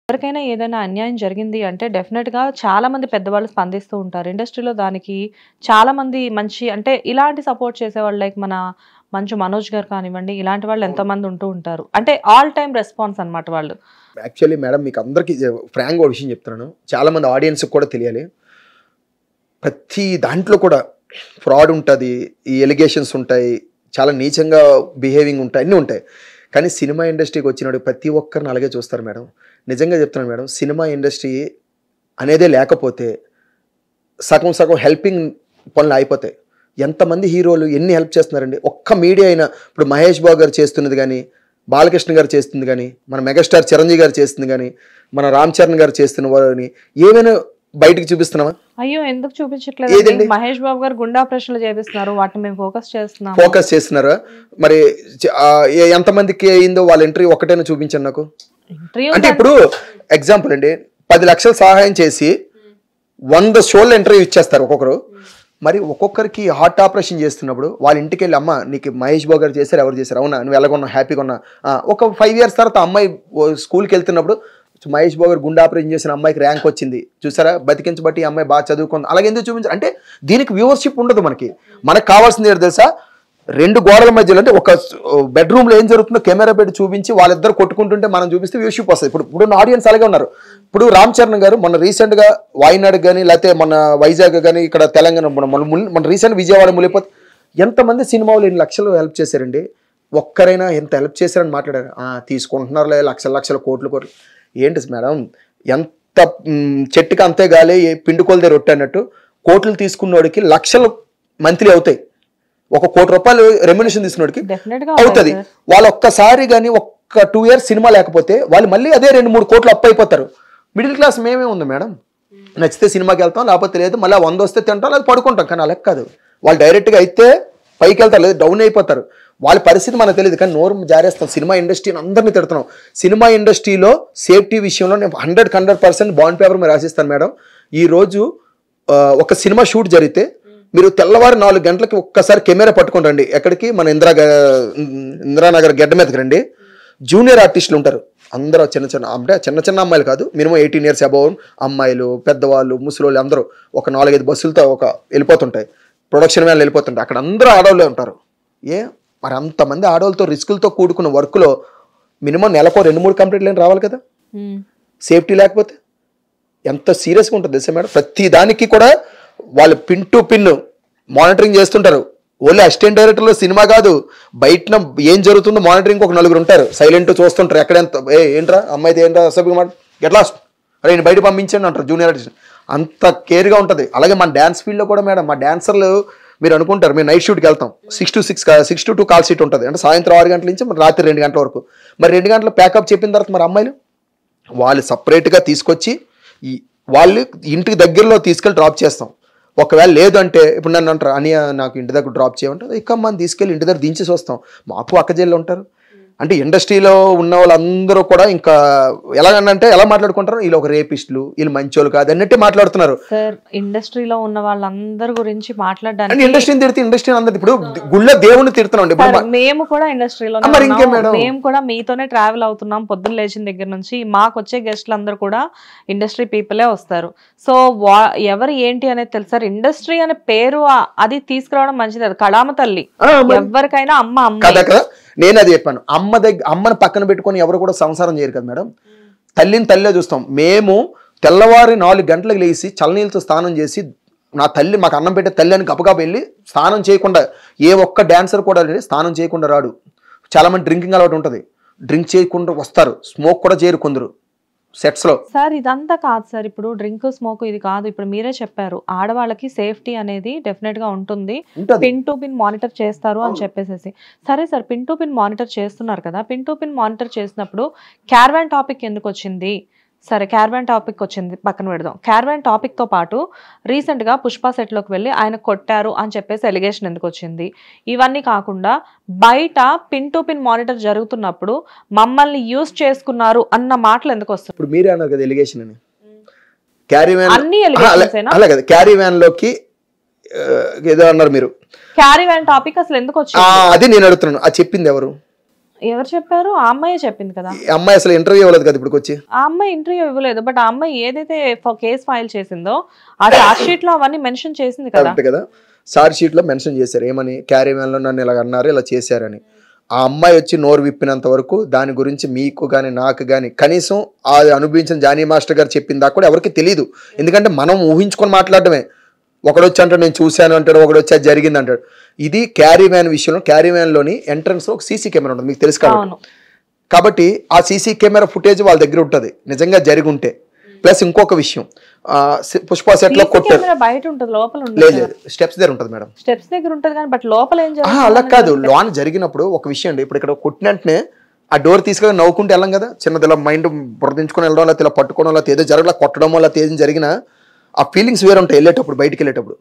ఎవరికైనా ఏదైనా అన్యాయం జరిగింది అంటే డెఫినెట్‌గా చాలామంది పెద్దవాళ్ళు స్పందిస్తూ ఉంటారు. ఇండస్ట్రీలో దానికి చాలామంది మంచి అంటే ఇలాంటి సపోర్ట్ చేసేవాళ్ళు లైక్ మన మంచు మనోజ్ గారు కానివ్వండి, ఇలాంటి వాళ్ళు ఎంతోమంది ఉంటూ ఉంటారు. అంటే ఆల్ టైమ్ రెస్పాన్స్ అన్నమాట వాళ్ళు. యాక్చువల్లీ మేడం మీకు అందరికీ ఫ్రాంక్‌గా ఒక విషయం చెప్తున్నాను. చాలామంది ఆడియన్స్‌కి కూడా తెలియాలి. ప్రతి దాంట్లో కూడా ఫ్రాడ్ ఉంటది. ఈ ఎలిగేషన్స్ ఉంటాయి. చాలా నీచంగా బిహేవింగ్ ఉంటాయి. అన్నీ ఉంటాయి. కానీ సినిమా ఇండస్ట్రీకి వచ్చినప్పుడు ప్రతి ఒక్కరిని అలాగే చూస్తారు మేడం. నిజంగా చెప్తున్నాను మేడం. సినిమా ఇండస్ట్రీ అనేదే లేకపోతే సగం సగం హెల్పింగ్ పనులు అయిపోతాయి. ఎంతమంది హీరోలు ఎన్ని హెల్ప్ చేస్తున్నారండి. ఒక్క మీడియా అయినా ఇప్పుడు మహేష్ బాబు గారు చేస్తున్నది కానీ, బాలకృష్ణ గారు చేస్తుంది కానీ, మన మెగాస్టార్ చిరంజీవి గారు చేస్తుంది కానీ, మన రామ్ చరణ్ గారు చేస్తున్న వారిని ఏమైనా బయటికి చూపిస్తున్నామా? అయ్యో! ఎందుకు చూపించట్లేదు? మహేష్ బాబు గారు గుండె ఆపరేషన్లు చేపిస్తున్నారు. వాటిని మేము ఫోకస్ చేస్తున్నారా? మరి ఎంతమందికి అయిందో వాళ్ళ ఎంట్రీ ఒకటైనా చూపించండి నాకు. అంటే ఇప్పుడు ఎగ్జాంపుల్ అండి, 10 లక్షలు సహాయం చేసి 100 షోలు ఎంట్రీ ఇచ్చేస్తారు ఒక్కొక్కరు. మరి ఒక్కొక్కరికి హార్ట్ ఆపరేషన్ చేస్తున్నప్పుడు వాళ్ళ ఇంటికి వెళ్ళి అమ్మ నీకు మహేష్ బాబు గారు చేశారు, ఎవరు చేశారు, అవునా నువ్వు ఎలాగొన్నా హ్యాపీగా ఉన్నా, ఒక 5 years తర్వాత అమ్మాయి స్కూల్కి వెళ్తున్నప్పుడు మహేష్ బాబు గారు గుండె ఆపరేషన్ చేసిన అమ్మాయికి ర్యాంక్ వచ్చింది చూసారా, బతికించబట్టి ఈ అమ్మాయి బాగా చదువుకుంది, అలాగే ఎందుకు చూపించారు అంటే దీనికి వ్యూవర్షిప్ ఉండదు. మనకు కావాల్సింది ఏంటో తెలుసా, 2 గోడల మధ్యలో అంటే ఒక బెడ్రూమ్లో ఏం జరుగుతుందో కెమెరా పెట్టి చూపించి వాళ్ళిద్దరు కొట్టుకుంటుంటే మనం చూపిస్తే వ్యూషిప్ వస్తుంది. ఇప్పుడు ఆడియన్స్ అలాగే ఉన్నారు. ఇప్పుడు రామ్ చరణ్ గారు మొన్న రీసెంట్గా వాయినాడు కానీ లేకపోతే మన వైజాగ్ కానీ ఇక్కడ తెలంగాణ మన రీసెంట్ విజయవాడ ములిపోతే ఎంతమంది సినిమాలు 2 లక్షలు హెల్ప్ చేశారండి. ఒక్కరైనా ఎంత హెల్ప్ చేశారని మాట్లాడారు. తీసుకుంటున్నారులే లక్షల కోట్లు ఏంటి మేడం, ఎంత చెట్టుకి అంతే గాలి పిండుకోలదే రొట్టె అన్నట్టు కోట్లు తీసుకున్నోడికి లక్షలు మంత్లీ అవుతాయి. 1 కోటి రూపాయలు రెమ్యునేషన్ తీసుకున్నోడికి అవుతుంది. వాళ్ళు ఒక్కసారి కానీ ఒక్క 2 years సినిమా లేకపోతే వాళ్ళు మళ్ళీ అదే 2-3 కోట్లు అప్పు అయిపోతారు. మిడిల్ క్లాస్ మేమే ఉంది మేడం, నచ్చితే సినిమాకి వెళ్తాం, లేకపోతే లేదు, మళ్ళీ 100 వస్తే తింటాం, లేదా పడుకుంటాం. కానీ అలా కాదు, వాళ్ళు డైరెక్ట్గా అయితే పైకి వెళ్తారు, లేదు డౌన్ అయిపోతారు. వాళ్ళ పరిస్థితి మనకు తెలియదు, కానీ నోరు జారేస్తాం. సినిమా ఇండస్ట్రీని అందరినీ తిడుతున్నాం. సినిమా ఇండస్ట్రీలో సేఫ్టీ విషయంలో నేను 100% బాండ్ పేపర్ మీరు రాసిస్తాను మేడం. ఈరోజు ఒక సినిమా షూట్ జరిగితే మీరు తెల్లవారు 4 గంటలకి ఒక్కసారి కెమెరా పట్టుకొని రండి. ఎక్కడికి? మన ఇందిరానగర్ గడ్డ మీదకి రండి. జూనియర్ ఆర్టిస్టులు ఉంటారు, అందరూ చిన్న అమ్మాయిలు కాదు, మినిమం 18 years అబౌవ్ అమ్మాయిలు, పెద్దవాళ్ళు, ముసలోళ్ళు అందరూ ఒక 4-5 బస్సులతో వెళ్ళిపోతుంటాయి. ప్రొడక్షన్ వ్యాన్లు వెళ్ళిపోతుంటాయి. అక్కడ అందరూ ఆడవాళ్ళే ఉంటారు. మరి అంతమంది ఆడవాళ్ళతో రిస్కులతో కూడుకున్న వర్క్లో మినిమం నెలకు 2-3 కంప్లీట్ లైన్ రావాలి కదా. సేఫ్టీ లేకపోతే ఎంత సీరియస్గా ఉంటుంది తెలుసా మేడం. ప్రతి దానికి కూడా వాళ్ళు పిన్ టు పిన్ మానిటరింగ్ చేస్తుంటారు. ఓన్లీ అసిస్టెంట్ డైరెక్టర్లో సినిమా కాదు, బయట ఏం జరుగుతుందో మానిటరింగ్ ఒక 4 ఉంటారు, సైలెంట్ చూస్తుంటారు. ఎక్కడెంత ఏంట్రా అమ్మాయితే ఏంట్రా అసభ్యంగా మాట ఎట్లా అరే నేను బయట పంపించండి అంటారు జూనియర్ ఆర్టిస్ట్. అంత కేర్గా ఉంటుంది. అలాగే మన డ్యాన్స్ ఫీల్డ్లో కూడా మేడం, మా డాన్సర్లు మీరు అనుకుంటారు మేము నైట్ షూట్కి వెళ్తాం, 6 to 2 కాల్ షీట్ ఉంటుంది. అంటే సాయంత్రం 6 గంటల నుంచి రాత్రి 2 గంటల వరకు. మరి 2 గంటల ప్యాకప్ చెప్పిన తర్వాత మరి అమ్మాయిలు వాళ్ళు సపరేట్గా తీసుకొచ్చి వాళ్ళు ఇంటికి దగ్గరలో తీసుకెళ్ళి డ్రాప్ చేస్తాం. ఒకవేళ లేదు అంటే ఇప్పుడు నన్ను అంటారు అని నాకు ఇంటి దగ్గర డ్రాప్ చేయమంటారు, ఇక మనం తీసుకెళ్ళి ఇంటి దగ్గర దించేసి వస్తాం. మాకు అక్కజేళ్ళు ఉంటారు. అంటే ఇండస్ట్రీలో ఉన్న వాళ్ళందరూ కూడా ఇంకా ఎలాగంటే ఎలా మాట్లాడుకుంటారు, వీళ్ళు ఒక రేపిస్టులు, వీళ్ళు మంచోళ్ళు కాదు అన్నట్టే మాట్లాడుతున్నారు. సార్ ఇండస్ట్రీలో ఉన్న వాళ్ళందరి గురించి మాట్లాడడానికి ఇండస్ట్రీని తిడితే ఇండస్ట్రీ అందరు ఇప్పుడు గుళ్ళో దేవుని తిడుతున్నాం. మేము కూడా ఇండస్ట్రీలో మేము కూడా మీతోనే ట్రావెల్ అవుతున్నాం. పొద్దున్న లేచిన దగ్గర నుంచి మాకు వచ్చే గెస్ట్లు అందరూ కూడా ఇండస్ట్రీ పీపులే వస్తారు. సో ఎవరు ఏంటి అనేది తెలుసు సార్. ఇండస్ట్రీ అనే పేరు అది తీసుకురావడం మంచిది. అది కళామ తల్లి, ఎవరికైనా అమ్మ కదా. నేను అది చెప్పాను, అమ్మని పక్కన పెట్టుకొని ఎవరు కూడా సంసారం చేయరు కదా మేడం. తల్లిని తల్లిలో చూస్తాం. మేము తెల్లవారి 4 గంటలకు లేచి చల్లనీళ్ళతో స్నానం చేసి నా తల్లి మాకు అన్నం పెట్టే తల్లి అని గబగబా వెళ్ళి స్నానం చేయకుండా ఏ ఒక్క డాన్సర్ కూడా స్నానం చేయకుండా రాడు. చాలామంది డ్రింకింగ్ అలవాటు ఉంటుంది, డ్రింక్ చేయకుండా వస్తారు, స్మోక్ కూడా చేయరు కొందరు సెట్స్ లో. సార్ ఇదంతా కాదు సార్, ఇప్పుడు డ్రింక్ స్మోక్ ఇది కాదు. ఇప్పుడు మీరే చెప్పారు ఆడవాళ్ళకి సేఫ్టీ అనేది డెఫినెట్ గా ఉంటుంది, పిన్ టు పిన్ మానిటర్ చేస్తారు అని చెప్పేసి. సరే sir, pin to pin monitor చేస్తున్నారు కదా, పిన్ టు పిన్ మానిటర్ చేసినప్పుడు క్యారవాన్ టాపిక్ ఎందుకు వచ్చింది? సరే క్యారవాన్ టాపిక్ వచ్చింది పక్కన పెడదాం. క్యారవాన్ టాపిక్ తో పాటు రీసెంట్ గా పుష్ప సెట్ లోకి వెళ్ళి ఆయన కొట్టారు అని చెప్పేసి ఎలిగేషన్ ఎందుకు వచ్చింది? ఇవన్నీ కాకుండా బయట పిన్ టు పిన్ మానిటర్ జరుగుతున్నప్పుడు మమ్మల్ని యూజ్ చేసుకున్నారు అన్న మాటలు ఎందుకు వస్తాయి? ఇప్పుడు మీరే అన్నారు కదా ఎలిగేషన్ అని, క్యారీవాన్ అన్ని ఎలిగేషన్స్ అలా కదా, క్యారీవాన్ లోకి ఏదో అన్నారు మీరు, క్యారవాన్ టాపిక్ అసలు ఎందుకు వచ్చింది అది నేను అడుగుతున్నాను. అది చెప్పింది ఎవరు? ఎవరు చెప్పారు? ఆ అమ్మాయే చెప్పింది కదా. అమ్మాయి అసలు ఇంటర్వ్యూ ఇవ్వలేదు కదా ఇప్పుడు వచ్చి. ఆ అమ్మాయి ఇంటర్వ్యూ ఇవ్వలేదు, బట్ ఆ అమ్మాయి ఏదైతే కేసు ఫైల్ చేసిందో ఆ చార్జ్ షీట్ లో అవన్నీ మెన్షన్ చేసింది కదా. చార్జ్ షీట్ లో మెన్షన్ చేశారు ఏమని, క్యారీమ్యాన్ లో నన్ను ఇలా అన్నారు, ఇలా చేశారని. ఆ అమ్మాయి వచ్చి నోరు విప్పినంత వరకు దాని గురించి మీకు కానీ నాకు కానీ కనీసం అది అనుభవించిన జానీ మాస్టర్ గారు చెప్పిన దాకా కూడా ఎవరికి తెలియదు. ఎందుకంటే మనం ఊహించుకొని మాట్లాడటమే. ఒకడొచ్చి అంటాడు నేను చూశాను అంటాడు, ఒకడొచ్చి అది జరిగింది అంటాడు. ఇది క్యారీ వ్యాన్ విషయంలో, క్యారీ వ్యాన్లోని ఎంట్రన్స్ లో ఒక సీసీ కెమెరా ఉంటుంది మీకు తెలుసు కాబట్టి ఆ సీసీ కెమెరా ఫుటేజ్ వాళ్ళ దగ్గర ఉంటుంది నిజంగా జరిగి ఉంటే. ప్లస్ ఇంకొక విషయం, పుష్ప సెట్ లో కొట్టారు, బయట ఉంటుంది, లోపల లేదు స్టెప్స్ దగ్గర ఉంటుంది మేడం. స్టెప్స్ దగ్గర ఉంటుంది కానీ బట్ లోపల ఏం జరుగుతుంది అలా కాదు. లోన్ జరిగినప్పుడు ఒక విషయం అండి, ఇప్పుడు ఇక్కడ కొట్టినట్టునే ఆ డోర్ తీసుకొని నవ్వుకుంటూ వెళ్ళాం కదా, చిన్నది ఇలా మైండ్ బురదించుకొని వెళ్ళడం, లేకపోతే ఇలా పట్టుకోవడం, లేకపోతే ఏదో జరగలా కొట్టడం, లేకపోతే ఏదో జరిగినా ఆ ఫీలింగ్స్ వేరే ఉంటాయి వెళ్ళేటప్పుడు, బయటికి వెళ్ళేటప్పుడు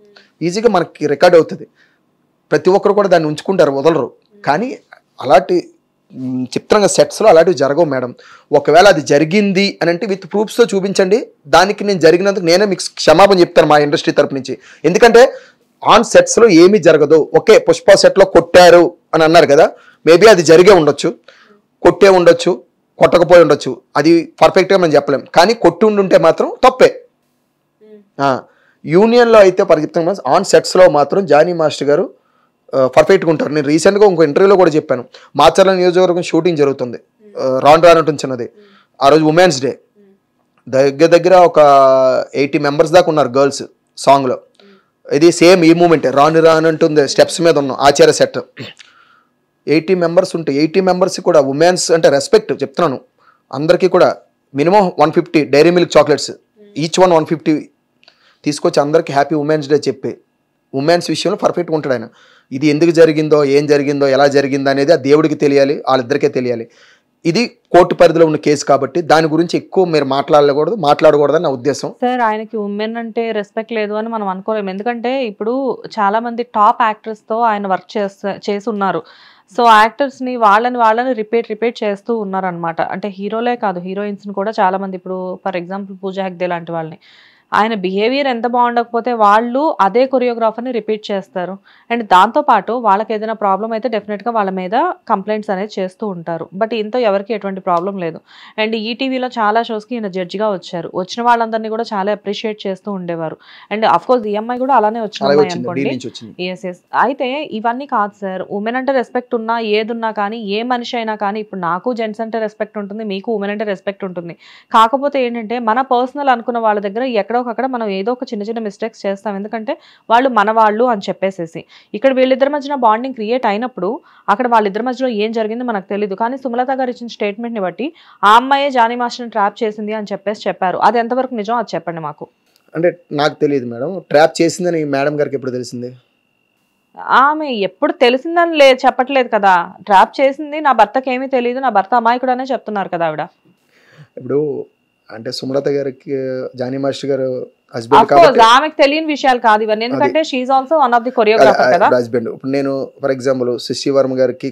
ఈజీగా మనకి రికార్డ్ అవుతుంది. ప్రతి ఒక్కరు కూడా దాన్ని ఉంచుకుంటారు, వదలరు. కానీ అలాంటి చిత్రంగా సెట్స్లో అలాంటివి జరగవు మేడం. ఒకవేళ అది జరిగింది అని అంటే విత్ ప్రూఫ్స్తో చూపించండి, దానికి నేను జరిగినందుకు నేనే మీకు క్షమాపణ చెప్తాను మా ఇండస్ట్రీ తరపు నుంచి. ఎందుకంటే ఆన్ సెట్స్లో ఏమీ జరగదు. ఓకే పుష్ప సెట్లో కొట్టారు అని అన్నారు కదా, మేబీ అది జరిగే ఉండొచ్చు, కొట్టే ఉండొచ్చు, కొట్టకపోయి ఉండొచ్చు, అది పర్ఫెక్ట్గా మనం చెప్పలేం. కానీ కొట్టి ఉండుంటే మాత్రం తప్పే. యూనియన్లో అయితే పరిగెత్తాం, ఆన్ సెట్స్లో మాత్రం జానీ మాస్టర్ గారు పర్ఫెక్ట్గా ఉంటారు. నేను రీసెంట్గా ఇంకో ఇంటర్వ్యూలో కూడా చెప్పాను, మాచర్ల నియోజకవర్గం షూటింగ్ జరుగుతుంది, రానుంటున్నది. ఆ రోజు ఉమెన్స్ డే, దగ్గర ఒక 80 మెంబర్స్ దాకా ఉన్నారు గర్ల్స్ సాంగ్లో. ఇది సేమ్ ఈ మూమెంట్ రానంటుంది, స్టెప్స్ మీద ఉన్నాం ఆచార్య సెట్. 80 మెంబర్స్ ఉంటే 80 మెంబర్స్ కూడా ఉమెన్స్ అంటే రెస్పెక్ట్ చెప్తున్నాను. అందరికీ కూడా minimum 150 Dairy Milk chocolates, each 150 తీసుకొచ్చి అందరికీ హ్యాపీ ఉమెన్స్ డే చెప్పి ఉమెన్స్ విషయంలో పర్ఫెక్ట్గా ఉంటాడు ఆయన. ఇది ఎందుకు జరిగిందో, ఏం జరిగిందో, ఎలా జరిగిందో అనేది ఆ దేవుడికి తెలియాలి, వాళ్ళిద్దరికే తెలియాలి. ఇది కోర్టు పరిధిలో ఉన్న కేసు కాబట్టి దాని గురించి ఎక్కువ మీరు మాట్లాడకూడదని నా ఉద్దేశం. సార్ ఆయనకి ఉమెన్ అంటే రెస్పెక్ట్ లేదు అని మనం అనుకోలేము. ఎందుకంటే ఇప్పుడు చాలా మంది టాప్ యాక్టర్స్ తో ఆయన వర్క్ చేసి ఉన్నారు. సో యాక్టర్స్ని వాళ్ళని రిపీట్ చేస్తూ ఉన్నారనమాట. అంటే హీరోలే కాదు, హీరోయిన్స్ని కూడా చాలా మంది, ఇప్పుడు ఫర్ ఎగ్జాంపుల్ పూజా హెగ్డే లాంటి వాళ్ళని, ఆయన బిహేవియర్ ఎంత బాగుండకపోతే వాళ్ళు అదే కొరియోగ్రాఫర్ని రిపీట్ చేస్తారు. అండ్ దాంతోపాటు వాళ్ళకి ఏదైనా ప్రాబ్లం అయితే డెఫినెట్గా వాళ్ళ మీద కంప్లైంట్స్ అనేది చేస్తూ ఉంటారు. బట్ ఇంతో ఎవరికి ఎటువంటి ప్రాబ్లం లేదు. అండ్ ఈటీవీలో చాలా షోస్కి ఈయన జడ్జిగా వచ్చారు. వచ్చిన వాళ్ళందరినీ కూడా చాలా అప్రిషియేట్ చేస్తూ ఉండేవారు. అండ్ అఫ్కోర్స్ ఈఎంఐ కూడా అలానే వచ్చిన అనుకోండి. ఎస్. అయితే ఇవన్నీ కాదు సార్, ఉమెన్ అంటే రెస్పెక్ట్ ఉన్నా ఏదున్నా కానీ, ఏ మనిషి అయినా కానీ, ఇప్పుడు నాకు జెంట్స్ అంటే రెస్పెక్ట్ ఉంటుంది, మీకు ఉమెన్ అంటే రెస్పెక్ట్ ఉంటుంది. కాకపోతే ఏంటంటే మన పర్సనల్ అనుకున్న వాళ్ళ దగ్గర ఎక్కడో అక్కడ మనం ఏదో ఒక చిన్న మిస్టేక్స్ చేస్తాం. ఎందుకంటే వాళ్ళు మన వాళ్ళు అని చెప్పేసేసి ఇక్కడ వీళ్ళిద్దరి మధ్యన బాండింగ్ క్రియేట్ అయినప్పుడు అక్కడ వాళ్ళిద్దరి మధ్యలో ఏం జరిగిందో మనకు తెలియదు. కానీ సుమలత గారు ఇచ్చిన స్టేట్మెంట్ ని బట్టి ఆ అమ్మాయే జానీ మాస్టర్ని ట్రాప్ చేసింది అని చెప్పారు. అది ఎంతవరకు నిజం, అది చెప్పండి మాకు. అంటే నాకు తెలియదు మేడం, ట్రాప్ చేసిందని మేడం గారికి ఎప్పుడు తెలిసింది? ఆమె ఎప్పుడు తెలిసిందని చెప్పట్లేదు కదా, ట్రాప్ చేసింది నా భర్తకి ఏమీ తెలియదు, నా భర్త అమాయకుడు అనే చెప్తున్నారు కదా ఆవిడ. ఇప్పుడు అంటే సుమలత గారికి జానీ మాస్టర్ గారు హస్బెండ్ కాబట్టి ఆమెకు తెలియని విషయాలు కాదు ఇవన్నీ, ఎందుకంటే she is also one of the choreographer కదా హస్బెండ్. ఇప్పుడు నేను ఫర్ ఎగ్జాంపుల్ శశి వర్మ గారికి